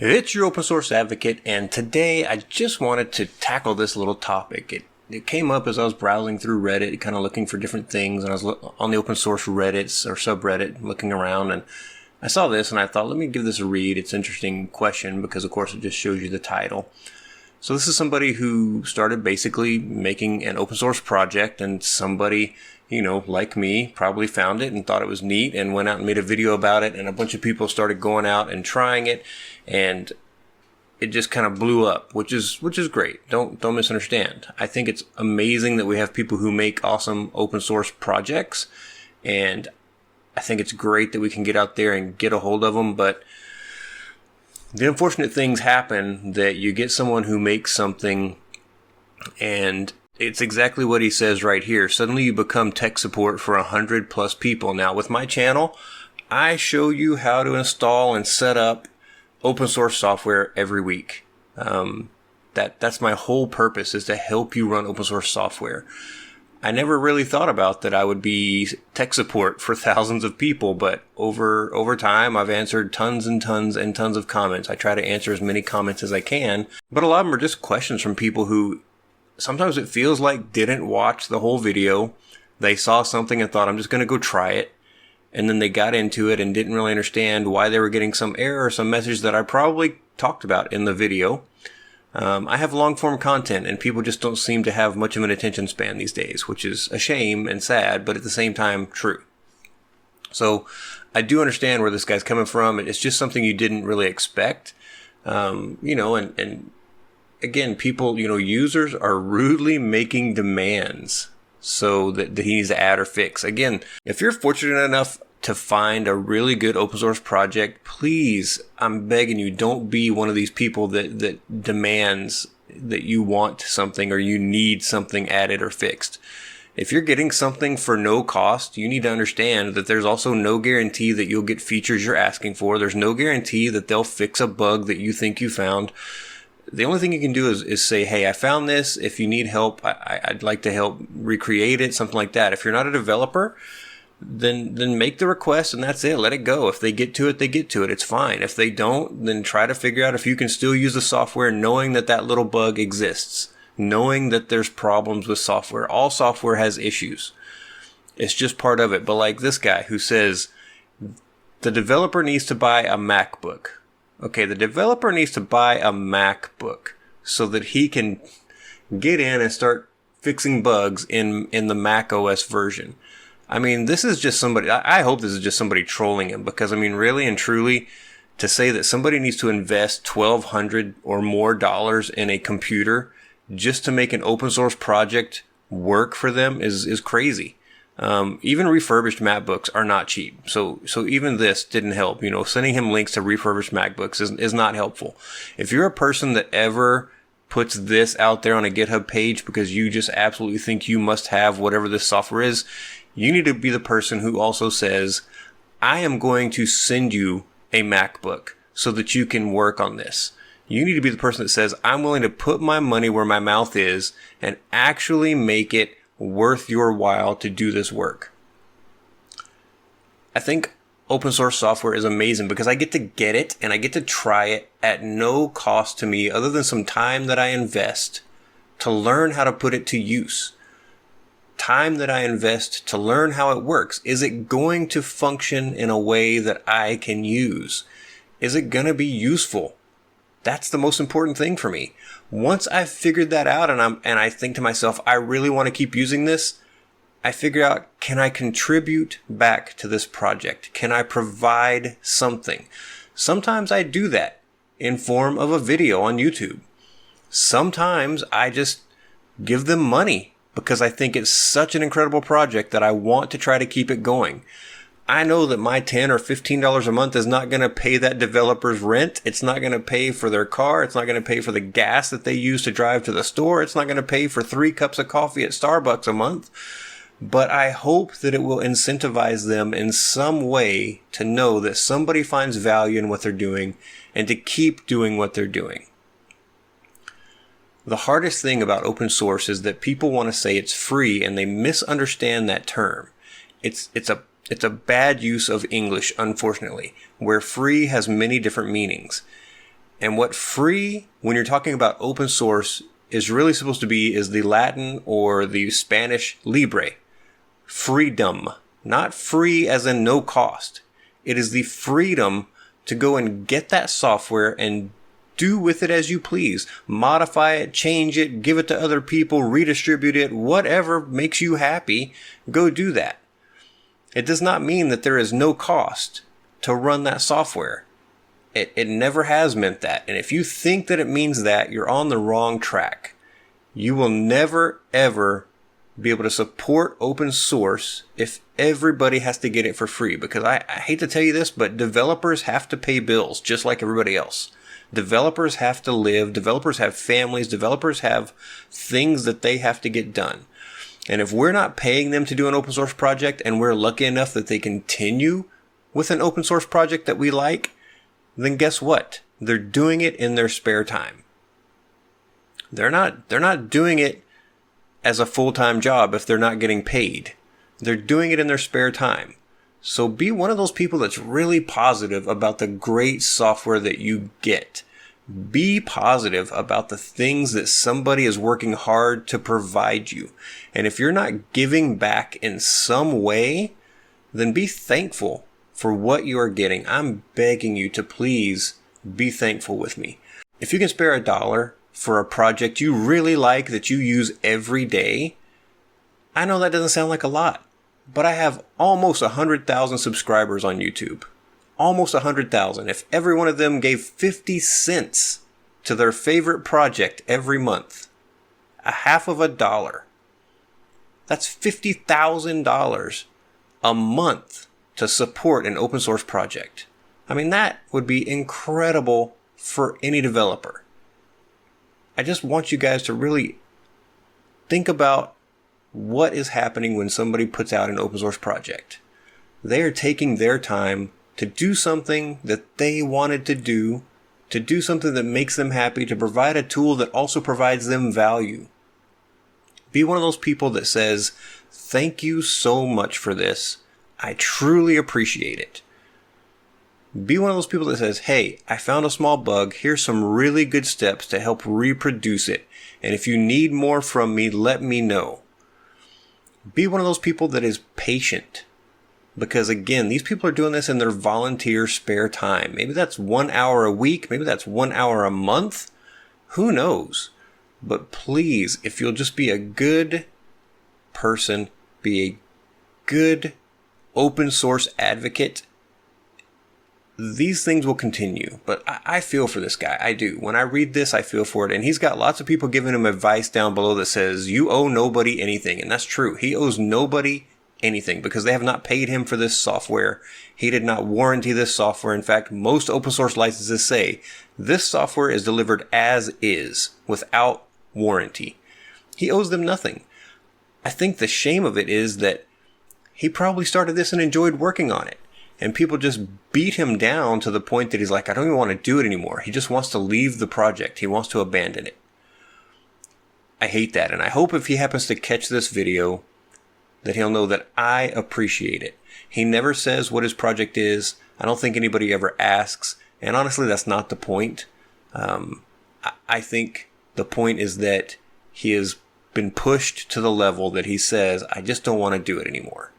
It's your open source advocate, and today I just wanted to tackle this little topic. It came up as I was browsing through Reddit, kind of looking for different things, and I was on the open source Reddits or subreddit looking around, and I saw this and I thought, let me give this a read. It's an interesting question because, of course, it just shows you the title. So this is somebody who started basically making an open source project, and somebody, like me, probably found it and thought it was neat and went out and made a video about it, and a bunch of people started going out and trying it, and it just kind of blew up, which is great. Don't misunderstand. I think it's amazing that we have people who make awesome open source projects, and I think it's great that we can get out there and get a hold of them, but the unfortunate things happen that you get someone who makes something and it's exactly what he says right here. Suddenly you become tech support for 100+ people. Now with my channel, I show you how to install and set up open source software every week. That's my whole purpose, is to help you run open source software. I never really thought about that I would be tech support for thousands of people, but over time I've answered tons and tons and tons of comments. I try to answer as many comments as I can, but a lot of them are just questions from people who sometimes it feels like didn't watch the whole video. They saw something and thought, I'm just going to go try it. And then they got into it and didn't really understand why they were getting some error or some message that I probably talked about in the video. I have long form content and people just don't seem to have much of an attention span these days, which is a shame and sad, but at the same time true. So I do understand where this guy's coming from. It's just something you didn't really expect. And again, people, users are rudely making demands so that he needs to add or fix. Again, if you're fortunate enough to find a really good open source project, please, I'm begging you, don't be one of these people that demands that you want something or you need something added or fixed. If you're getting something for no cost, you need to understand that there's also no guarantee that you'll get features you're asking for. There's no guarantee that they'll fix a bug that you think you found. The only thing you can do is say, hey, I found this. If you need help, I'd like to help recreate it, something like that. If you're not a developer, then make the request and that's it. Let it go. If they get to it, they get to it. It's fine. If they don't, then try to figure out if you can still use the software knowing that little bug exists, knowing that there's problems with software. All software has issues. It's just part of it. But like this guy who says the developer needs to buy a MacBook. Okay, the developer needs to buy a MacBook so that he can get in and start fixing bugs in the Mac OS version. I mean, this is just somebody, I hope this is just somebody trolling him, because I mean, really and truly, to say that somebody needs to invest $1,200 or more in a computer just to make an open source project work for them is crazy. Even refurbished MacBooks are not cheap. So even this didn't help. Sending him links to refurbished MacBooks is not helpful. If you're a person that ever puts this out there on a GitHub page because you just absolutely think you must have whatever this software is, you need to be the person who also says, I am going to send you a MacBook so that you can work on this. You need to be the person that says, I'm willing to put my money where my mouth is and actually make it worth your while to do this work. I think open source software is amazing because I get to get it and I get to try it at no cost to me other than some time that I invest to learn how to put it to use. Time that I invest to learn how it works. Is it going to function in a way that I can use? Is it going to be useful? That's the most important thing for me. Once I've figured that out and I think to myself, I really want to keep using this, I figure out, can I contribute back to this project? Can I provide something? Sometimes I do that in form of a video on YouTube. Sometimes I just give them money because I think it's such an incredible project that I want to try to keep it going. I know that my $10 or $15 a month is not going to pay that developer's rent. It's not going to pay for their car. It's not going to pay for the gas that they use to drive to the store. It's not going to pay for 3 cups of coffee at Starbucks a month. But I hope that it will incentivize them in some way to know that somebody finds value in what they're doing and to keep doing what they're doing. The hardest thing about open source is that people want to say it's free and they misunderstand that term. It's a bad use of English, unfortunately, where free has many different meanings. And what free, when you're talking about open source, is really supposed to be is the Latin or the Spanish libre. Freedom. Not free as in no cost. It is the freedom to go and get that software and do with it as you please. Modify it, change it, give it to other people, redistribute it, whatever makes you happy, go do that. It does not mean that there is no cost to run that software. It never has meant that. And if you think that it means that, you're on the wrong track. You will never, ever be able to support open source if everybody has to get it for free. Because I hate to tell you this, but developers have to pay bills just like everybody else. Developers have to live. Developers have families. Developers have things that they have to get done. And if we're not paying them to do an open source project and we're lucky enough that they continue with an open source project that we like, then guess what? They're doing it in their spare time. They're not doing it as a full-time job if they're not getting paid. They're doing it in their spare time. So be one of those people that's really positive about the great software that you get. Be positive about the things that somebody is working hard to provide you. And if you're not giving back in some way, then be thankful for what you are getting. I'm begging you to please be thankful with me. If you can spare $1 for a project you really like that you use every day, I know that doesn't sound like a lot, but I have almost 100,000 subscribers on YouTube. Almost 100,000. If every one of them gave 50 cents to their favorite project every month, $0.50, that's $50,000 a month to support an open source project. I mean, that would be incredible for any developer. I just want you guys to really think about what is happening when somebody puts out an open source project. They are taking their time to do something that they wanted to do something that makes them happy, to provide a tool that also provides them value. Be one of those people that says, thank you so much for this. I truly appreciate it. Be one of those people that says, hey, I found a small bug. Here's some really good steps to help reproduce it. And if you need more from me, let me know. Be one of those people that is patient. Because again, these people are doing this in their volunteer spare time. Maybe that's 1 hour a week. Maybe that's 1 hour a month. Who knows? But please, if you'll just be a good person, be a good open source advocate, these things will continue. But I feel for this guy. I do. When I read this, I feel for it. And he's got lots of people giving him advice down below that says, you owe nobody anything. And that's true. He owes nobody anything because they have not paid him for this software. He did not warranty this software. In fact, most open source licenses say this software is delivered as is without warranty. He owes them nothing. I think the shame of it is that he probably started this and enjoyed working on it. And people just beat him down to the point that he's like, I don't even want to do it anymore. He just wants to leave the project. He wants to abandon it. I hate that. And I hope if he happens to catch this video that he'll know that I appreciate it. He never says what his project is. I don't think anybody ever asks. And honestly, that's not the point. I think the point is that he has been pushed to the level that he says, I just don't want to do it anymore.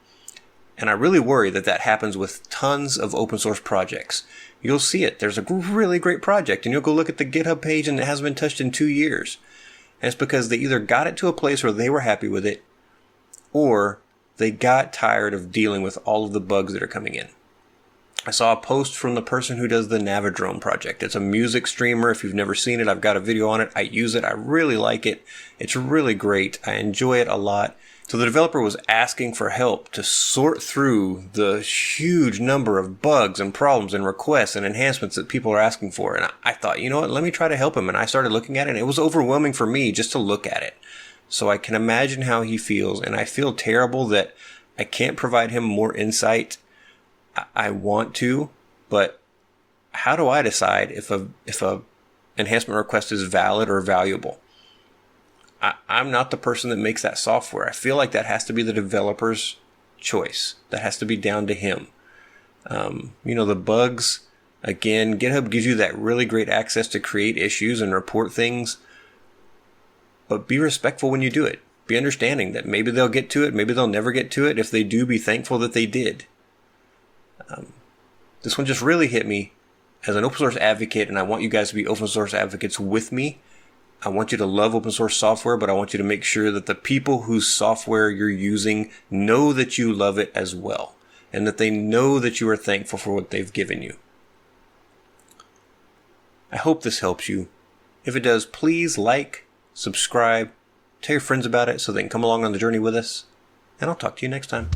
And I really worry that that happens with tons of open source projects. You'll see it. There's a really great project and you'll go look at the GitHub page and it hasn't been touched in 2 years. And it's because they either got it to a place where they were happy with it or they got tired of dealing with all of the bugs that are coming in. I saw a post from the person who does the Navidrome project. It's a music streamer. If you've never seen it, I've got a video on it. I use it. I really like it. It's really great. I enjoy it a lot. So the developer was asking for help to sort through the huge number of bugs and problems and requests and enhancements that people are asking for. And I thought, you know what, let me try to help him. And I started looking at it and it was overwhelming for me just to look at it. So I can imagine how he feels. And I feel terrible that I can't provide him more insight. I want to, but how do I decide if a enhancement request is valid or valuable? I'm not the person that makes that software. I feel like that has to be the developer's choice. That has to be down to him. The bugs Again, GitHub gives you that really great access to create issues and report things, but be respectful when you do it. Be understanding that maybe they'll get to it, maybe they'll never get to it. If they do, be thankful that they did. This one just really hit me as an open source advocate, and I want you guys to be open source advocates with me. I want you to love open source software, but I want you to make sure that the people whose software you're using know that you love it as well, and that they know that you are thankful for what they've given you. I hope this helps you. If it does, please like, subscribe, tell your friends about it so they can come along on the journey with us, and I'll talk to you next time.